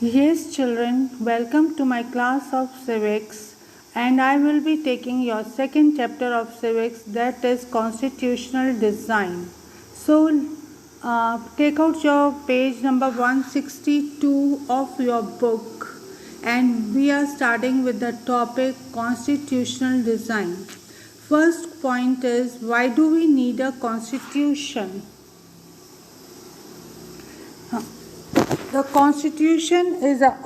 Yes, children, welcome to my class of civics, and I will be taking your second chapter of civics, that is constitutional design. So, take out your page number 162 of your book, and we are starting with the topic constitutional design. First point is, why do we need a constitution? The constitution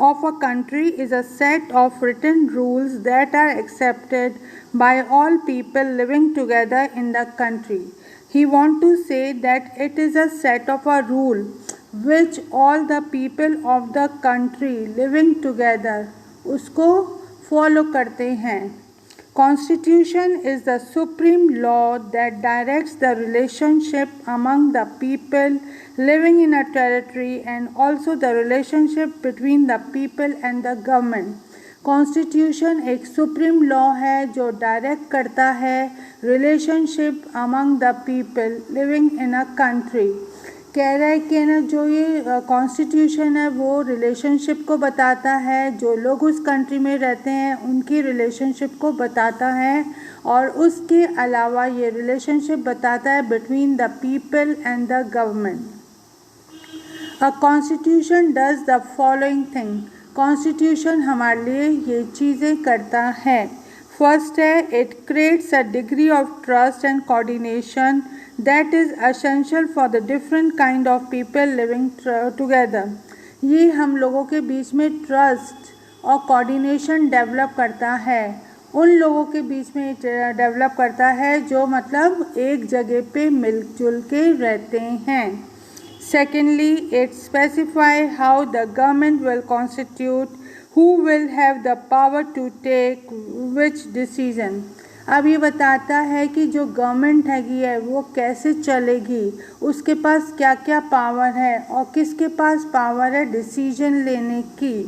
of a country is a set of written rules that are accepted by all people living together in the country. He wants to say that it is a set of a rule which all the people of the country living together उसको follow करते हैं. Constitution is the supreme law that directs the relationship among the people living in a territory and also the relationship between the people and the government. Constitution एक supreme law है जो direct करता है relationship among the people living in a country. कह रहा है कि ना जो ये कॉन्स्टिट्यूशन है वो रिलेशनशिप को बताता है, जो लोग उस कंट्री में रहते हैं उनकी रिलेशनशिप को बताता है और उसके अलावा ये रिलेशनशिप बताता है between the people and the government. A constitution does the following thing. Constitution हमारे लिए ये चीज़ें करता है. फर्स्ट है, it creates a degree of trust and coordination that is essential for the different kind of people living together. ये हम लोगों के बीच में ट्रस्ट और कोऑर्डिनेशन डेवलप करता है, उन लोगों के बीच में डेवलप करता है जो मतलब एक जगह पे मिलजुल के रहते हैं. Secondly, it specify how the government will constitute, who will have the power to take which decision. अब ये बताता है कि जो गवर्नमेंट हैगी है वो कैसे चलेगी, उसके पास क्या क्या पावर है और किसके पास पावर है डिसीजन लेने की.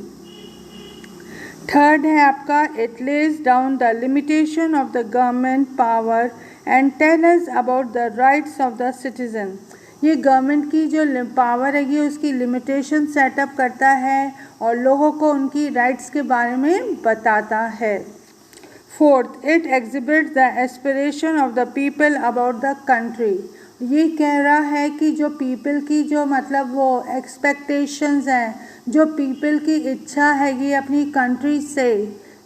थर्ड है आपका, it lays down the limitation of the government power and tell us about the rights of the citizen. ये गवर्नमेंट की जो पावर हैगी उसकी लिमिटेशन सेटअप करता है और लोगों को उनकी राइट्स के बारे में बताता है. Fourth, it exhibits the aspiration of the people about the country. ये कह रहा है कि जो पीपल की जो मतलब वो एक्सपेक्टेशंस हैं, जो पीपल की इच्छा हैगी अपनी कंट्री से,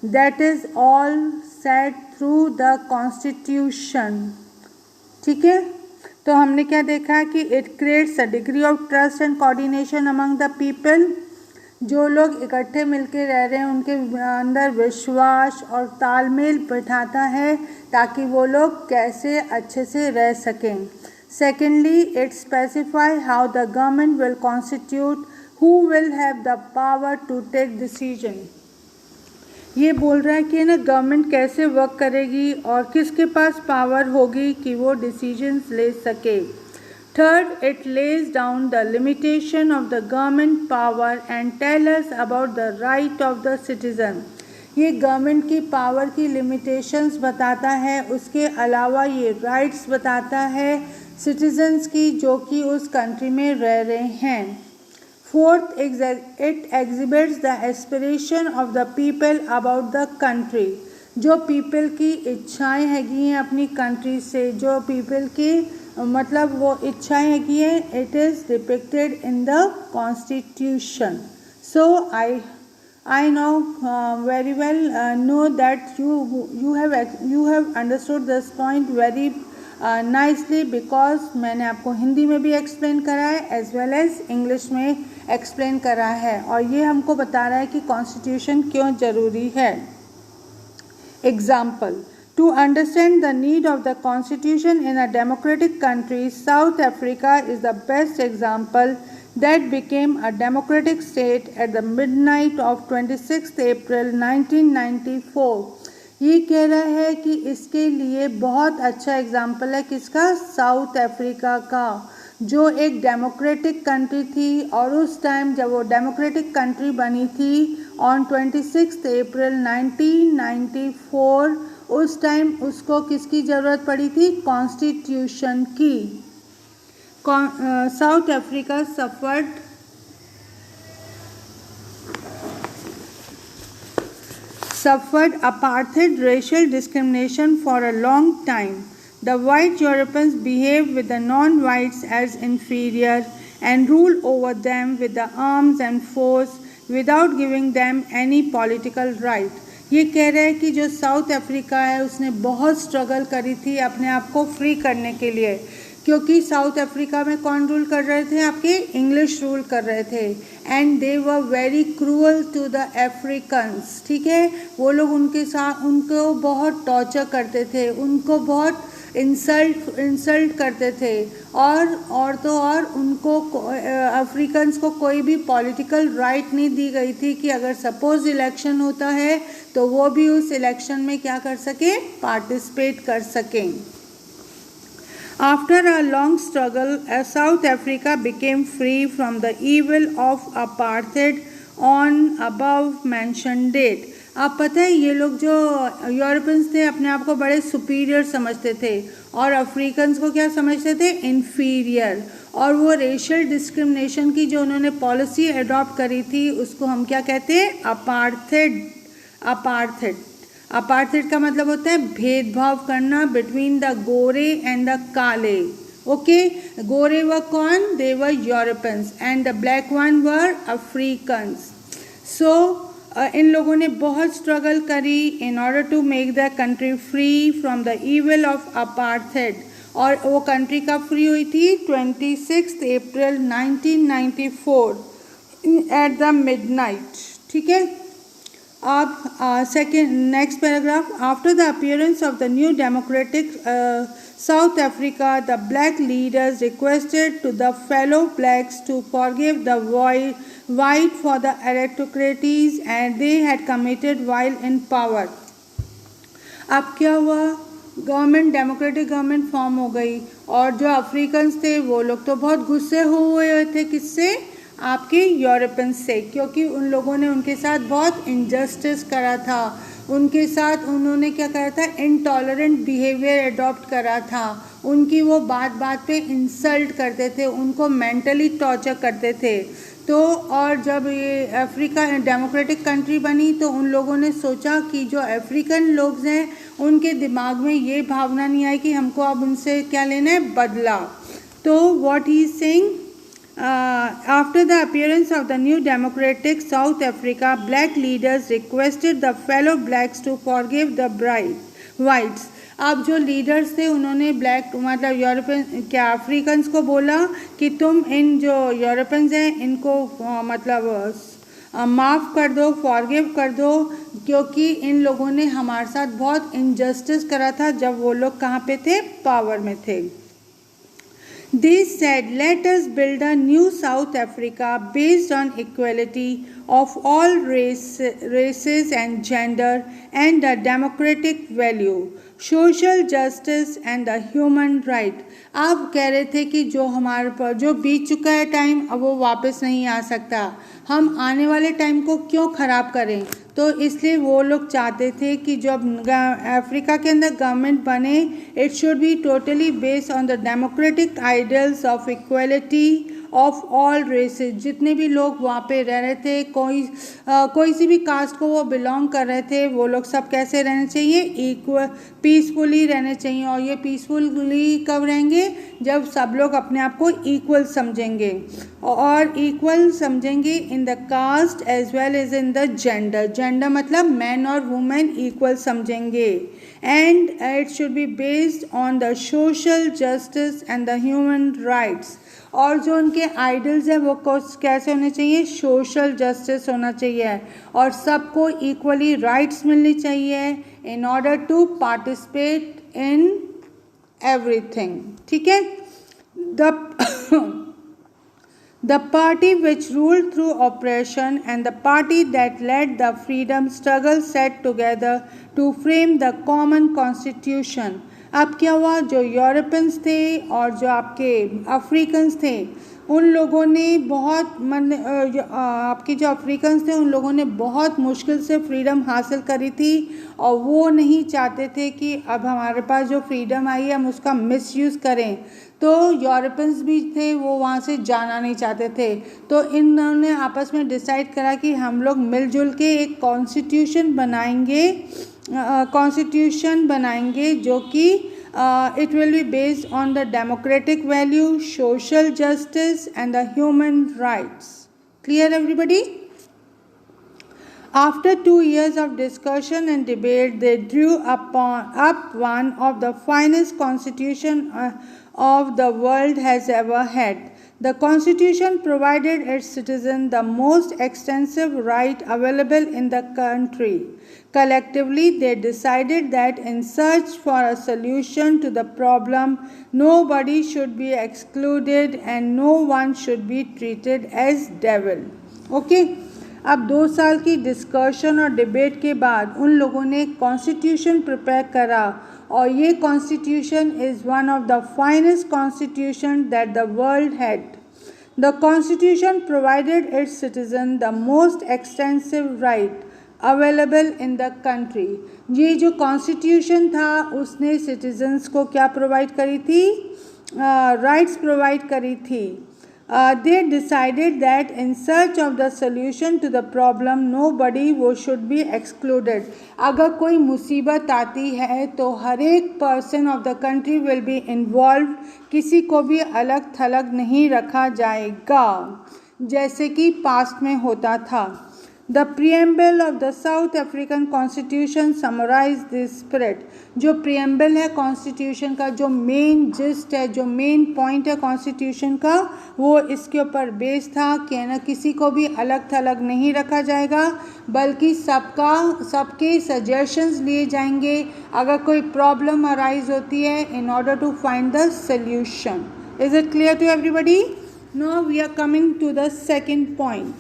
that is all set through the constitution. ठीक है, तो हमने क्या देखा है कि it creates a degree of trust and coordination among the people. जो लोग इकट्ठे मिलके रह रहे हैं उनके अंदर विश्वास और तालमेल बैठाता है ताकि वो लोग कैसे अच्छे से रह सकें. Secondly, it specify how the government will constitute, who will have the power to take decision. ये बोल रहा है कि ना गवर्नमेंट कैसे वर्क करेगी और किसके पास पावर होगी कि वो डिसीजंस ले सके. Third, it lays down the limitation of the government power and tell us about the right of the citizen. ये गवर्नमेंट की पावर की लिमिटेशंस बताता है, उसके अलावा ये राइट्स बताता है सिटीजन्स की जो कि उस कंट्री में रह रहे हैं. Fourth, it exhibits the aspiration of the people about the country. जो पीपल की इच्छाएं हैगी हैं अपनी कंट्री से, जो पीपल की मतलब वो इच्छाएं हैगी हैं, it is depicted in the constitution. So I know very well know that you have understood this point very nicely because मैंने आपको हिंदी में भी एक्सप्लेन करा है एज वेल एज इंग्लिश में एक्सप्लेन करा है और ये हमको बता रहा है कि कॉन्स्टिट्यूशन क्यों ज़रूरी है. Example, to understand the need of the constitution in a democratic country, South Africa is the best example that became a democratic state at the midnight of 26th April 1994. ये कह रहा है कि इसके लिए बहुत अच्छा एग्जाम्पल है किसका, साउथ अफ्रीका का, जो एक डेमोक्रेटिक कंट्री थी और उस टाइम जब वो डेमोक्रेटिक कंट्री बनी थी ऑन 26 अप्रैल 1994, उस टाइम उसको किसकी ज़रूरत पड़ी थी, कॉन्स्टिट्यूशन की. South Africa suffered suffered apartheid racial discrimination for a long time. The white Europeans behaved with the non-whites as inferior and ruled over them with the arms and force without giving them any political right. ये कह रहे हैं कि जो south Africa है उसने बहुत struggle करी थी अपने आप को फ्री करने के लिए, क्योंकि साउथ अफ्रीका में कौन रूल कर रहे थे? आपके इंग्लिश रूल कर रहे थे and they were very cruel to the Africans. ठीक है, वो लोग उनके साथ उनको बहुत टॉर्चर करते थे, उनको बहुत इंसल्ट करते थे और तो और उनको अफ्रीकन्स को कोई भी पॉलिटिकल राइट नहीं दी गई थी कि अगर सपोज इलेक्शन होता है तो वो भी उस इलेक्शन में क्या कर सके? पार्टिसिपेट कर सकें। After a long struggle, South Africa became free from the evil of apartheid on above mentioned date. आप पता है ये लोग जो यूरोपियंस थे अपने आप को बड़े सुपीरियर समझते थे और अफ्रीकन्स को क्या समझते थे? इन्फीरियर। और वो रेशियल डिस्क्रिमिनेशन की जो उन्होंने पॉलिसी अडॉप्ट करी थी उसको हम क्या कहते हैं? अपार्थेड। अपार्थेड अपार्थेड का मतलब होता है भेदभाव करना बिटवीन द गोरे एंड द काले। ओके, गोरे वर कौन? They were Europeans and the black one were Africans. So इन लोगों ने बहुत स्ट्रगल करी in order to make the country free from the evil of apartheid. और वो कंट्री कब फ्री हुई थी? 26 अप्रैल 1994 एट द मिडनाइट। ठीक है, अब second next paragraph. After the appearance of the new democratic South Africa the black leaders requested to the fellow blacks to forgive the white for the aristocracies and they had committed while in power। अब क्या हुआ? Government democratic government form हो गई और जो Africans थे वो लोग तो बहुत गुस्से हुए थे। किससे? आपके यूरोपियंस से, क्योंकि उन लोगों ने उनके साथ बहुत इनजस्टिस करा था, उनके साथ उन्होंने क्या करा था? इनटॉलरेंट बिहेवियर अडॉप्ट करा था, उनकी वो बात बात पे इंसल्ट करते थे, उनको मेंटली टॉर्चर करते थे। तो और जब ये अफ्रीका डेमोक्रेटिक कंट्री बनी तो उन लोगों ने सोचा कि जो अफ्रीकन लोग हैं उनके दिमाग में ये भावना नहीं आई कि हमको अब उनसे क्या लेना है? बदला। तो what he is saying, after the appearance of the new democratic South Africa, black leaders requested the fellow blacks to forgive the whites। अब जो लीडर्स थे उन्होंने ब्लैक मतलब यूरोपियन क्या अफ्रीकन्स को बोला कि तुम इन जो यूरोपियंस हैं इनको मतलब माफ़ कर दो, फॉरगिव कर दो, क्योंकि इन लोगों ने हमारे साथ बहुत इनजस्टिस करा था जब वो लोग कहाँ पे थे? पावर में थे। They said, let us build a new South Africa based on equality of all races and gender and a democratic value, social justice and the human right। आप कह रहे थे कि जो हमारे पर जो बीत चुका है टाइम अब वो वापस नहीं आ सकता, हम आने वाले टाइम को क्यों ख़राब करें? तो इसलिए वो लोग चाहते थे कि जब अफ्रीका के अंदर गवर्नमेंट बने it should be totally based on the democratic ideals of equality of all races. जितने भी लोग वहाँ पे रह रहे थे, कोई सी भी कास्ट को वो बिलोंग कर रहे थे, वो लोग सब कैसे रहने चाहिए? इक्वल पीसफुली रहने चाहिए। और ये पीसफुली कब रहेंगे? जब सब लोग अपने आप को इक्वल समझेंगे और इक्वल समझेंगे in the caste as well as in the gender. Gender मतलब मैन और वुमेन इक्वल समझेंगे। And it should be based on the social justice and the human rights. और जो उनके आइडल्स हैं वो कैसे होने चाहिए? सोशल जस्टिस होना चाहिए और सबको इक्वली राइट्स मिलनी चाहिए in order to participate in everything. ठीक है, the party which ruled through oppression and the party that led the freedom struggle sat together to frame the common constitution। अब क्या हुआ? जो यूरोपियंस थे और जो आपके अफ्रीकन्स थे उन लोगों ने बहुत आपके जो अफ्रीकन्स थे उन लोगों ने बहुत मुश्किल से फ्रीडम हासिल करी थी और वो नहीं चाहते थे कि अब हमारे पास जो फ्रीडम आई है हम उसका मिसयूज़ करें। तो यूरोपियंस भी थे, वो वहाँ से जाना नहीं चाहते थे। तो इन्होंने आपस में डिसाइड करा कि हम लोग मिलजुल के एक कॉन्स्टिट्यूशन बनाएंगे जो कि it will be based on the democratic value, social justice and the human rights. Clear everybody? After 2 years of discussion and debate, they drew up one of the finest constitution of the world has ever had. The constitution provided its citizens the most extensive right available in the country. Collectively, they decided that in search for a solution to the problem, nobody should be excluded and no one should be treated as devil. Okay? अब 2 साल की discussion और debate के बाद उन लोगों ने constitution prepare करा और ये constitution is one of the finest constitution that the world had. The constitution provided it's citizen the most extensive right available in the country. ये जो कॉन्स्टिट्यूशन था उसने सिटीजन्स को क्या प्रोवाइड करी थी? राइट्स प्रोवाइड करी थी. They decided that in search of the solution to the problem, nobody should be excluded. अगर कोई मुसीबत आती है तो हर एक person of the country will be involve, किसी को भी अलग थलग नहीं रखा जाएगा जैसे कि पास्ट में होता था. The preamble of the South African Constitution summarized this spirit. जो preamble है कॉन्स्टिट्यूशन का, जो मेन जिस्ट है, जो मेन पॉइंट है कॉन्स्टिट्यूशन का, वो इसके ऊपर बेस था कि ना किसी को भी अलग थलग नहीं रखा जाएगा बल्कि सबके सजेशंस लिए जाएंगे अगर कोई प्रॉब्लम अराइज होती है in order to find the solution. Is it clear to everybody? Now we are coming to the second point.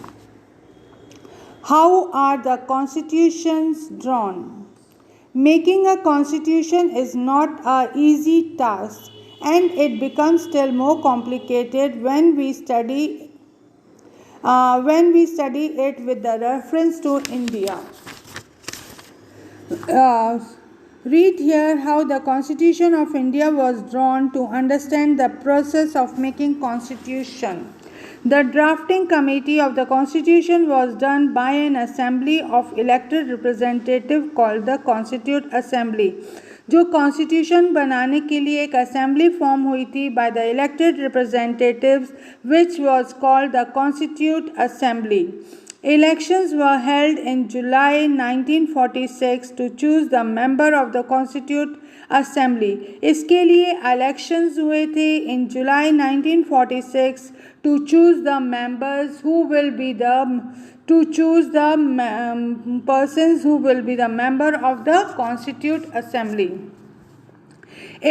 How are the constitutions drawn? Making a constitution is not an easy task, and it becomes still more complicated when we study it with the reference to India. Read here how the Constitution of India was drawn to understand the process of making constitution. The drafting committee of the Constitution was done by an assembly of elected representatives called the Constituent Assembly. जो constitution बनाने के लिए एक assembly form हुई थी by the elected representatives which was called the Constituent Assembly. Elections were held in July 1946 to choose the member of the Constituent Assembly. इसके लिए elections हुए थे in July 1946 to choose the members who will be persons who will be the member of the Constituent Assembly.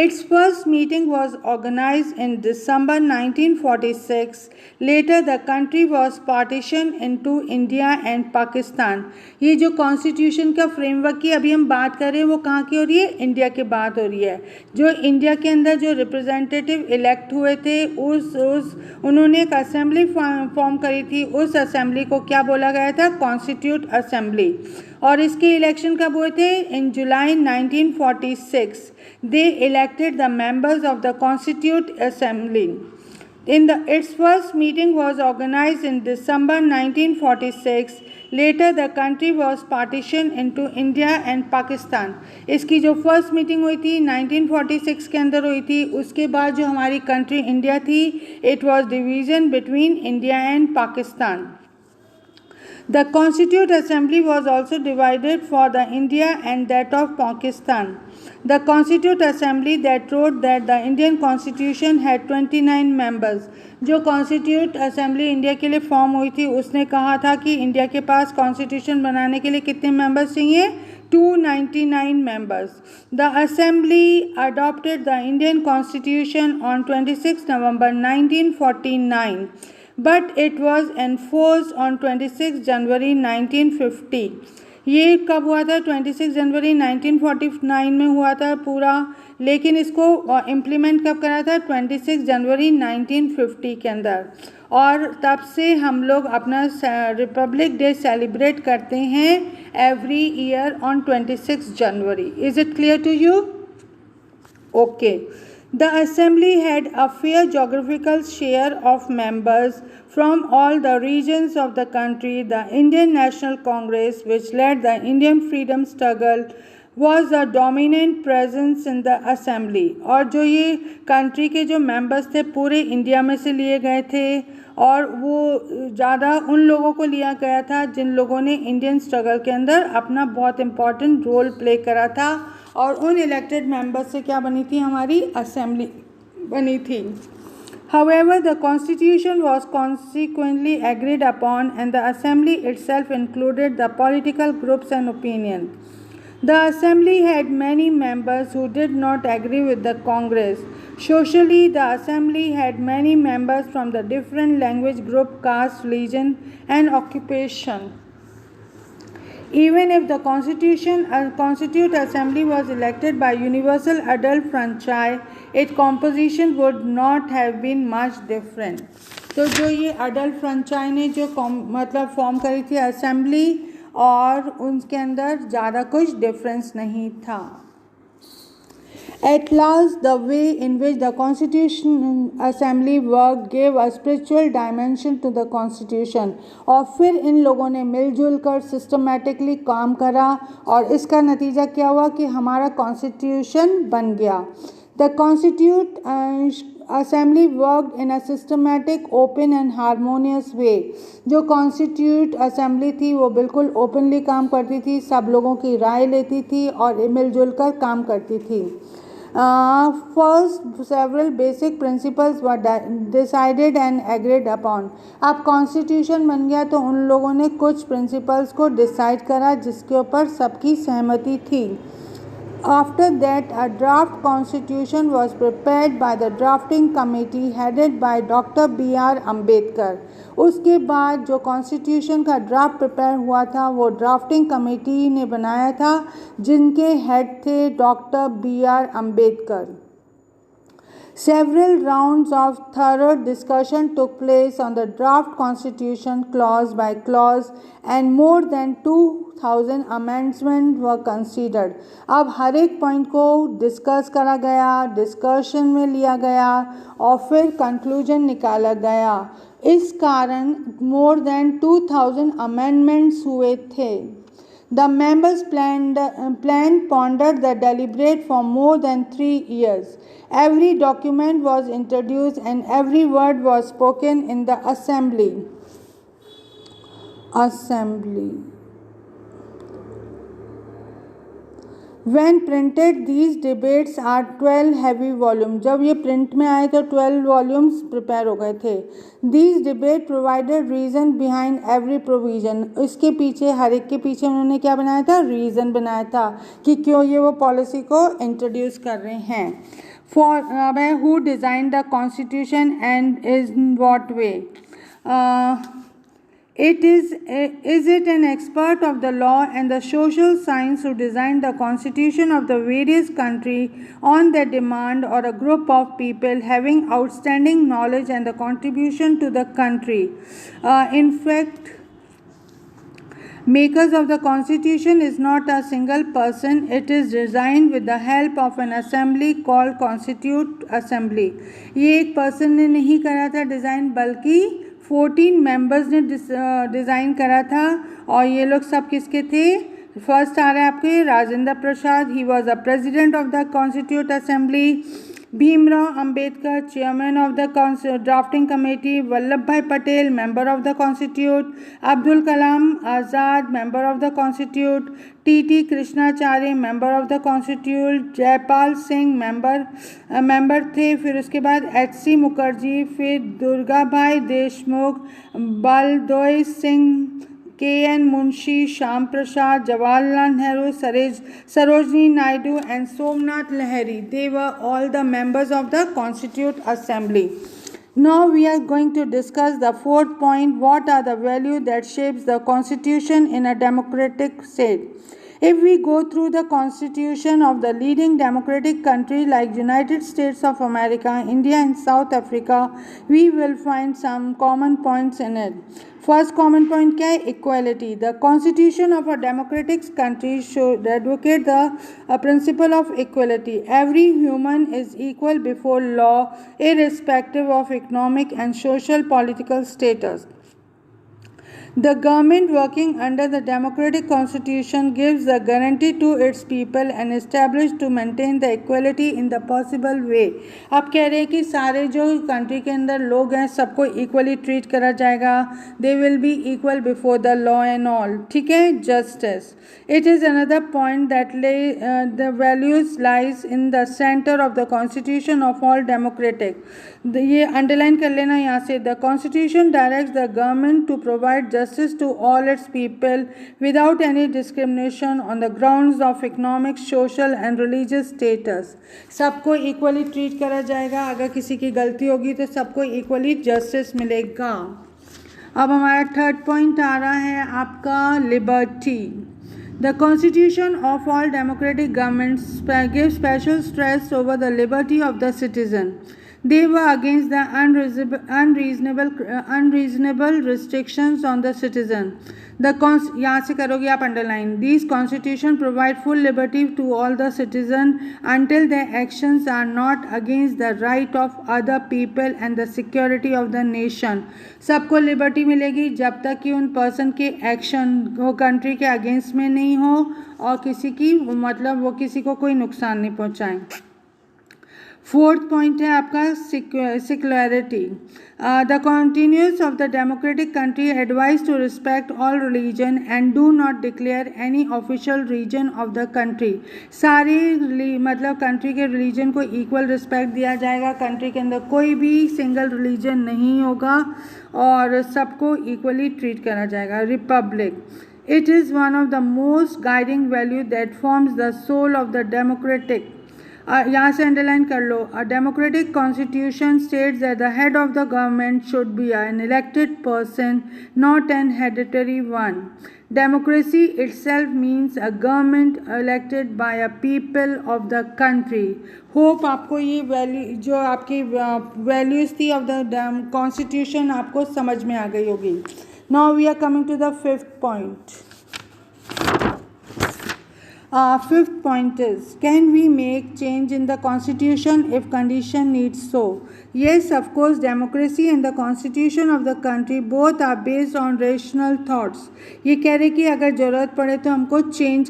Its first meeting was organized in December 1946. Later, the country was partitioned into India and Pakistan. ये जो constitution का framework की अभी हम बात कर रहे हैं वो कहाँ की हो रही है? इंडिया की बात हो रही है. जो इंडिया के अंदर जो रिप्रेजेंटेटिव इलेक्ट हुए थे उन्होंने एक असेंबली फॉर्म करी थी. उस असेंबली को क्या बोला गया था? Constitute assembly. और इसके इलेक्शन कब हुए थे? इन जुलाई 1946. They elected the members of the Constituent Assembly. Its first meeting was organized in December 1946. Later, the country was partitioned into India and Pakistan. इसकी जो फर्स्ट मीटिंग हुई थी 1946 के अंदर हुई थी. उसके बाद जो हमारी कंट्री इंडिया थी, it was division between India and Pakistan. The Constituent Assembly was also divided for the India and that of Pakistan. The Constituent Assembly that wrote that the Indian Constitution had 29 members. जो Constituent Assembly India के लिए form हुई थी उसने कहा था कि India के पास कॉन्स्टिट्यूशन बनाने के लिए कितने मेंबर्स चाहिए? 299 members. The Assembly adopted the Indian Constitution on 26 November 1949. But it was enforced on 26 January 1950. ये कब हुआ था? 26 जनवरी 1949 में हुआ था पूरा, लेकिन इसको इम्प्लीमेंट कब करा था? 26 जनवरी 1950 के अंदर। और तब से हम लोग अपना रिपब्लिक डे सेलिब्रेट करते हैं every year on 26 January. Is it clear to you? Okay. The assembly had a fair geographical share of members from all the regions of the country. The Indian National Congress, which led the Indian freedom struggle, was a dominant presence in the assembly. और जो ये country के जो members थे पूरे India में से लिए गए थे, और वो ज़्यादा उन लोगों को लिया गया था जिन लोगों ने इंडियन स्ट्रगल के अंदर अपना बहुत इम्पॉर्टेंट रोल प्ले करा था, और उन इलेक्टेड मेंबर्स से क्या बनी थी? हमारी असेंबली बनी थी। However, the constitution was consequently agreed upon, and the assembly itself included the political groups and opinions. The assembly had many members who did not agree with the Congress. Socially, the assembly had many members from the different language group, caste, religion, and occupation. Even if the Constituent Assembly was elected by universal adult franchise, its composition would not have been much different. तो जो ये adult franchise ने जो मतलब form करी थी assembly, और उनके अंदर ज़्यादा कुछ डिफरेंस नहीं था। At last, the way in which the Constitution Assembly worked gave a spiritual dimension to the Constitution. और फिर इन लोगों ने मिलजुल कर सिस्टमेटिकली काम करा, और इसका नतीजा क्या हुआ कि हमारा कॉन्स्टिट्यूशन बन गया। The Constituent Assembly worked in a systematic, open and harmonious way. जो कॉन्स्टिट्यूट असेंबली थी वो बिल्कुल ओपनली काम करती थी, सब लोगों की राय लेती थी और मिलजुल कर काम करती थी। First, several basic principles were decided and agreed upon. अब कॉन्स्टिट्यूशन बन गया तो उन लोगों ने कुछ प्रिंसिपल्स को डिसाइड करा जिसके ऊपर सबकी सहमति थी। After that, a draft constitution was prepared by the drafting committee headed by Dr. B.R. Ambedkar. उसके बाद जो कॉन्स्टिट्यूशन का ड्राफ्ट प्रिपेयर हुआ था वो ड्राफ्टिंग कमेटी ने बनाया था, जिनके हेड थे doctor B.R. Ambedkar. Several rounds of thorough discussion took place on the draft constitution clause by clause, and more than 2000 amendments were considered. अब हर एक पॉइंट को डिस्कस करा गया, डिस्कशन में लिया गया और फिर कंक्लूजन निकाला गया। इस कारण more than 2000 amendments हुए थे। The members pondered the deliberate for more than 3 years. Every document was introduced and every word was spoken in the assembly. When printed, these debates are 12 heavy volumes. जब ये print में आए तो 12 volumes prepare हो गए थे। These debate provided reason behind every provision. इसके पीछे हर एक के पीछे उन्होंने क्या बनाया था? रीज़न बनाया था कि क्यों ये वो पॉलिसी को इंट्रोड्यूस कर रहे हैं। For who designed the constitution and in what way? Is it an expert of the law and the social science who designed the constitution of the various country on their demand, or a group of people having outstanding knowledge and the contribution to the country? In fact, makers of the constitution is not a single person. It is designed with the help of an assembly called Constituent Assembly. ये एक person ने नहीं करा था design, बल्कि 14 members ने design करा था। और ये लोग सब किसके थे? फर्स्ट आ रहा है आपके Rajendra Prasad, he was the president of the constitute assembly. Bhimrao Ambedkar, chairman of the drafting committee. Vallabh Bhai Patel, member of the constitute. Abdul Kalam Azad, member of the constitute. T Krishnacharya, member of the constitute. Jaipal Singh member थे। फिर उसके बाद HC मुखर्जी, फिर दुर्गा भाई Deshmukh, बलदोई Singh, KN Munshi, Shyam Prasad, Jawaharlal Nehru, Sarojini Naidu and Somnath Lahiri. They were all the members of the Constituent Assembly. Now we are going to discuss the fourth point. What are the values that shapes the constitution in a democratic state? If we go through the constitution of the leading democratic country like United States of America, India and South Africa, we will find some common points in it. First common point क्या है? Equality. The constitution of a democratic country should advocate the principle of equality. Every human is equal before law, irrespective of economic and social political status. The government working under the democratic constitution gives the guarantee to its people and established to maintain the equality in the possible way. अब कह रहे हैं कि सारे जो country के अंदर लोग हैं सबको इक्वली ट्रीट करा जाएगा. They will be equal before the law and all. ठीक है. Justice. It is another point that the values lies in the center of the constitution of all democratic. ये अंडरलाइन कर लेना यहाँ से. The constitution directs the government to provide justice to all its people without any discrimination on the grounds of economic, social and religious status. सबको equally treat करा जाएगा. अगर किसी की गलती होगी तो सबको इक्वली जस्टिस मिलेगा. अब हमारा थर्ड पॉइंट आ रहा है आपका liberty. The constitution of all democratic governments gives special stress over the liberty of the citizen. They were against the unreasonable restrictions on the citizen. यहाँ से करोगे आप underline. These constitution provide full liberty to all the citizen until their actions are not against the right of other people and the security of the nation. सबको liberty मिलेगी जब तक कि उन पर्सन के एक्शन वो कंट्री के against में नहीं हो और किसी की मतलब वो किसी को कोई नुकसान नहीं पहुंचाएं. फोर्थ पॉइंट है आपका secularity. The continuous of the democratic country advise to respect all religion and do not declare any official reason of the country. सारे मतलब कंट्री के रिलीजन को इक्वल रिस्पेक्ट दिया जाएगा. कंट्री के अंदर कोई भी सिंगल रिलीजन नहीं होगा और सबको इक्वली ट्रीट करा जाएगा. Republic. It is one of the most guiding value that forms the soul of the democratic. यहाँ से अंडरलाइन कर लो. A democratic constitution states that the head of the government should be an elected person, not an hereditary one. Democracy itself means a government elected by a people of the country. Hope आपको ये value जो आपकी values थी of the constitution आपको समझ में आ गई होगी. Now we are coming to the fifth point. Fifth point is, can we make change in the constitution if condition needs so? Yes, of course, democracy and the constitution of the country both are based on rational thoughts. ये कह रहे कि अगर ज़रूरत पड़े तो हमको change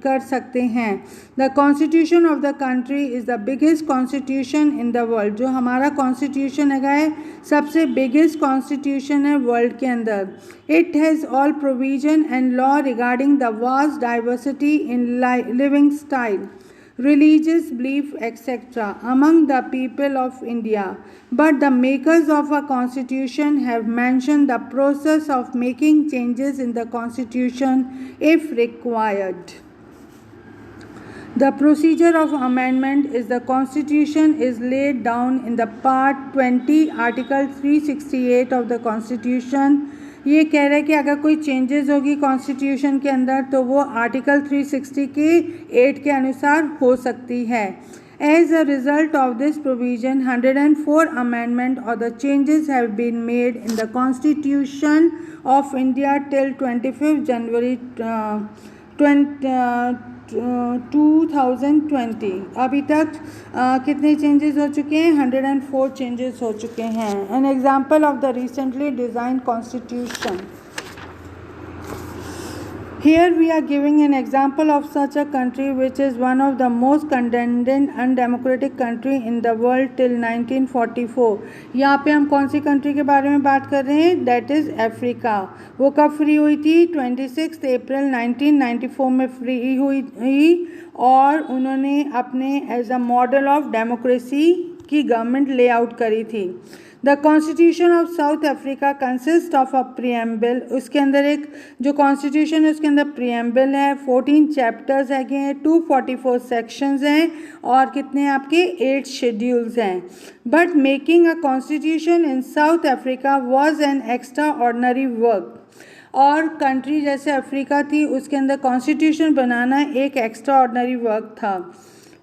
कर सकते हैं. The constitution of the country is the biggest constitution in the world. जो हमारा constitution है सबसे biggest constitution है world के अंदर. It has all provision and law regarding the vast diversity in living style, religious belief, etc. among the people of India. But the makers of a constitution have mentioned the process of making changes in the constitution if required. The procedure of amendment is the constitution is laid down in the part 20 article 368 of the constitution. ये कह रहे हैं कि अगर कोई changes होगी constitution के अंदर तो वो आर्टिकल 360 के 8 के अनुसार हो सकती है. As a result of this provision, 104 amendments or the changes have been made in the Constitution of India till 25th January 2020. अभी तक कितने चेंजेस हो चुके हैं? 104 चेंजेस हो चुके हैं. An example of the recently designed constitution. Here we are giving an example of such a country which is one of the most condemned and undemocratic country in the world till 1944. यहाँ पे हम कौन सी country के बारे में बात कर रहे हैं? That is Africa. वो कब फ्री हुई थी? 26 अप्रैल 1994 में फ्री हुई और उन्होंने अपने as a model of democracy की गवर्नमेंट लेआउट करी थी. The constitution of South Africa consist of a preamble, उसके अंदर एक जो कॉन्स्टिट्यूशन है उसके अंदर प्रियम्बल है, 14 चैप्टर्स हैं, 244 सेक्शंस हैं और कितने आपके 8 शेड्यूल्स हैं. But making a constitution in south Africa was an extra ordinary work. और कंट्री जैसे अफ्रीका थी उसके अंदर कॉन्स्टिट्यूशन बनाना एक एक्स्ट्रा ऑर्डनरी वर्क था.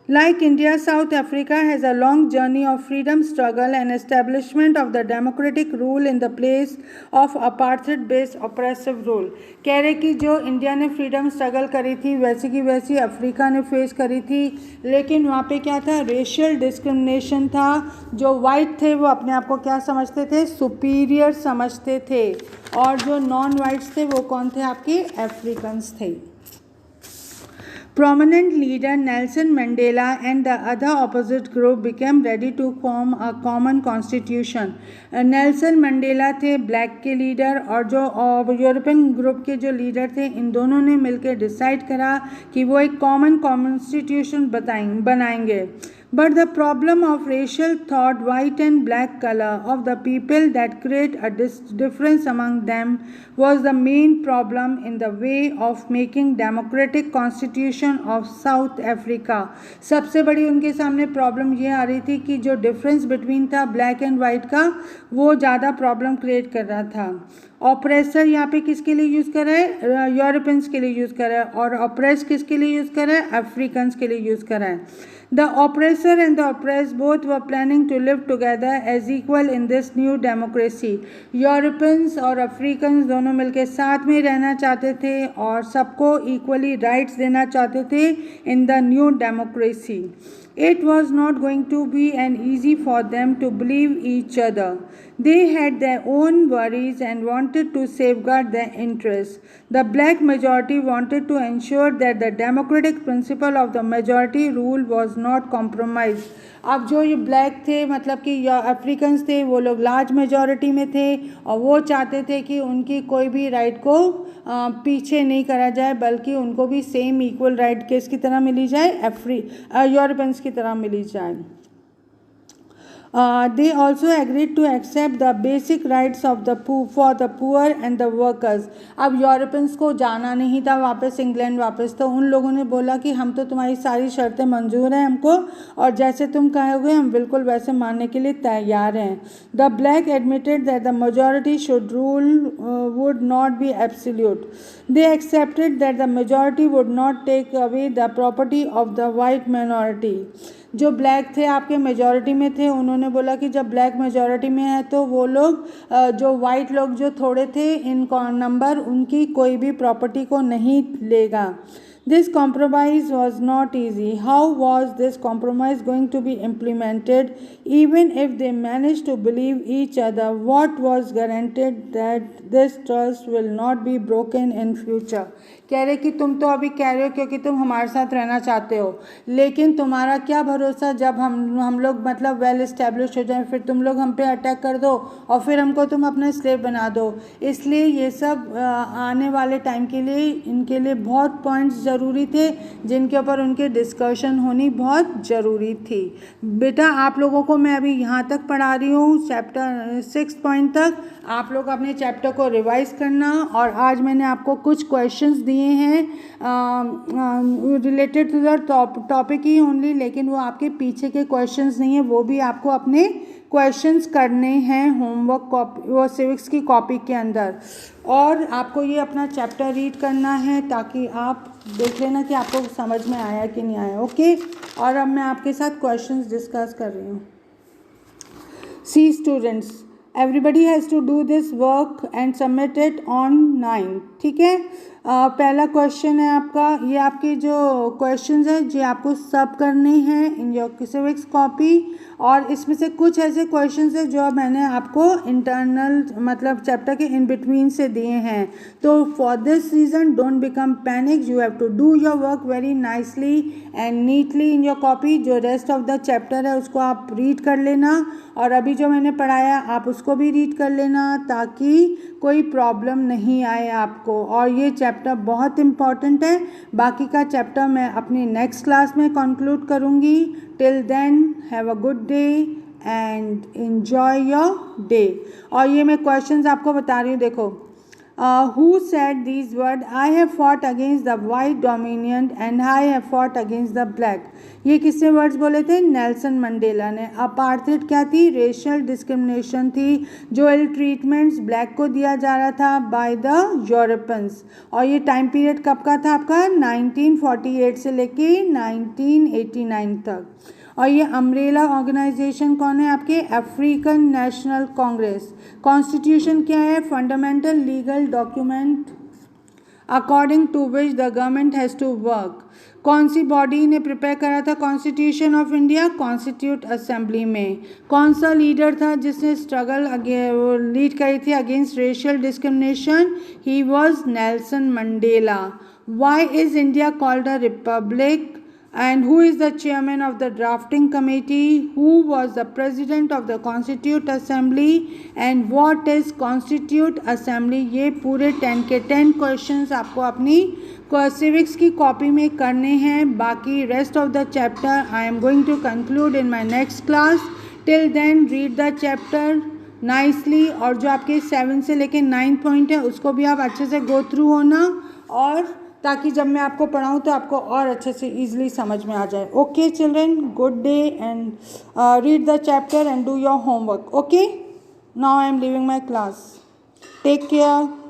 Like India, South Africa has a long journey of freedom struggle and establishment of the democratic rule in the place of apartheid-based oppressive rule. कह रहे कि जो इंडिया ने फ्रीडम स्ट्रगल करी थी वैसी की वैसी अफ्रीका ने फेस करी थी, लेकिन वहाँ पे क्या था, रेशियल डिस्क्रिमिनेशन था. जो वाइट थे वो अपने आप को क्या समझते थे, सुपीरियर समझते थे, और जो नॉन वाइट्स थे वो कौन थे, आपके अफ्रीकन्स थे. Prominent leader Nelson Mandela and the other opposite group became ready to form a common constitution. Nelson Mandela थे ब्लैक के लीडर, और जो यूरोपियन ग्रुप के जो लीडर थे, इन दोनों ने मिलकर डिसाइड करा कि वो एक कॉमन कॉन्स्टिट्यूशन बनाएंगे. But the problem of racial thought, white and black color of the people that create a difference among them was the main problem in the way of making democratic constitution of South Africa. सबसे बड़ी उनके सामने problem ये आ रही थी कि जो difference between था ब्लैक एंड वाइट का वो ज़्यादा प्रॉब्लम क्रिएट कर रहा था. ऑपरेसर यहाँ पे किसके लिए यूज़ कर रहा है, यूरोपियंस के लिए यूज़ कर रहा है, और ऑपरेस किसके लिए यूज़ कर रहा है, अफ्रीकन्स के लिए यूज़ कर रहा है. The oppressor and the oppressed both were planning to live together as equal in this new democracy. Europeans और अफ्रीकन्स दोनों मिलकर साथ में रहना चाहते थे और सबको इक्वली राइट्स देना चाहते थे in the new democracy. It was not going to be an easy for them to believe each other. They had their own worries and wanted to safeguard their interests. The black majority wanted to ensure that the democratic principle of the majority rule was not compromised. अब जो ये black थे, मतलब कि Africans थे, वो लोग large majority में थे और वो चाहते थे कि उनकी कोई भी राइट को पीछे नहीं करा जाए, बल्कि उनको भी सेम इक्वल राइट किसकी तरह मिली जाए, यूरोपियंस की तरह मिली जाए. They also agreed to accept the basic rights of the for the poor and the workers. अब यूरोपियंस को जाना नहीं था वापस इंग्लैंड वापस, तो उन लोगों ने बोला कि हम तो तुम्हारी सारी शर्तें मंजूर हैं हमको, और जैसे तुम कहोगे हम बिल्कुल वैसे मानने के लिए तैयार हैं. The black admitted that the majority should rule would not be absolute. They accepted that the majority would not take away the property of the white minority. जो ब्लैक थे आपके मेजॉरिटी में थे, उन्होंने बोला कि जब ब्लैक मेजॉरिटी में है तो वो लोग जो वाइट लोग जो थोड़े थे इन नंबर, उनकी कोई भी प्रॉपर्टी को नहीं लेगा. This compromise was not easy. How was this compromise going to be implemented? Even if they managed to believe each other, what was guaranteed that this trust will not be broken in future? कह रहे कि तुम तो अभी कह रहे हो क्योंकि तुम हमारे साथ रहना चाहते हो, लेकिन तुम्हारा क्या भरोसा जब हम लोग मतलब वेल इस्टेब्लिश हो जाए, फिर तुम लोग हम पे अटैक कर दो और फिर हमको तुम अपना स्लेव बना दो. इसलिए ये सब आने वाले टाइम के लिए इनके लिए बहुत पॉइंट्स ज़रूरी थे जिनके ऊपर उनके डिस्कशन होनी बहुत ज़रूरी थी. बेटा आप लोगों को मैं अभी यहाँ तक पढ़ा रही हूँ, चैप्टर 6 पॉइंट तक. आप लोग अपने चैप्टर को रिवाइज करना, और आज मैंने आपको कुछ क्वेश्चंस दिए हैं रिलेटेड टू द टॉपिक ही ओनली, लेकिन वो आपके पीछे के क्वेश्चंस नहीं है, वो भी आपको अपने क्वेश्चंस करने हैं होमवर्क कॉपी, वो सिविक्स की कॉपी के अंदर. और आपको ये अपना चैप्टर रीड करना है ताकि आप देख लेना कि आपको समझ में आया कि नहीं आया. ओके, और अब मैं आपके साथ क्वेश्चंस डिस्कस कर रही हूँ. See students, everybody has to do this work and submit it on 9. ठीक है, पहला क्वेश्चन है आपका, ये आपके जो क्वेश्चंस हैं जो आपको सब करने हैं इन योर सिविक्स कॉपी, और इसमें से कुछ ऐसे क्वेश्चंस हैं जो मैंने आपको इंटरनल मतलब चैप्टर के इन बिटवीन से दिए हैं. तो for this reason don't become panic, you have to do your work very nicely and neatly in your copy. जो रेस्ट ऑफ द चैप्टर है उसको आप रीड कर लेना, और अभी जो मैंने पढ़ाया आप उसको भी रीड कर लेना ताकि कोई प्रॉब्लम नहीं आए आपको. और ये चैप्टर बहुत इम्पॉर्टेंट है. बाकी का चैप्टर मैं अपनी नेक्स्ट क्लास में कंक्लूड करूँगी. Till then have a good day and enjoy your day. और ये मैं क्वेश्चंस आपको बता रही हूँ, देखो। Who said these words? I have fought against the white dominion and I have fought against the black. ये किसने वर्ड्स बोले थे? नेल्सन मंडेला ने। अपार्थाइड क्या थी? रेशियल डिस्क्रिमिनेशन थी, जो इल ट्रीटमेंट्स ब्लैक को दिया जा रहा था बाय द यूरोपियंस। और ये टाइम पीरियड कब का था आपका? 1948 से लेके 1989 तक। और ये अम्ब्रेला ऑर्गेनाइजेशन कौन है आपके? African national Congress. कॉन्स्टिट्यूशन क्या है? Fundamental legal document according to which the government has to work. कौन सी बॉडी ने प्रिपेयर करा था constitution of India? Constitute assembly में। कौन सा लीडर था जिसने स्ट्रगल लीड करी थी against racial discrimination? He was Nelson Mandela. Why is India called a republic? And who is the chairman of the drafting committee? Who was the president of the Constituent Assembly? And what is Constituent Assembly? ये पूरे 10 के 10 questions आपको अपनी civics की copy में करने हैं। बाकी rest of the chapter I am going to conclude in my next class. Till then read the chapter nicely, और जो आपके 7 से लेके 9 पॉइंट है उसको भी आप अच्छे से गो थ्रू होना, और ताकि जब मैं आपको पढ़ाऊँ तो आपको और अच्छे से ईजिली समझ में आ जाए। Okay children, good day and read the chapter and do your homework. Okay, now I am leaving my class. Take care.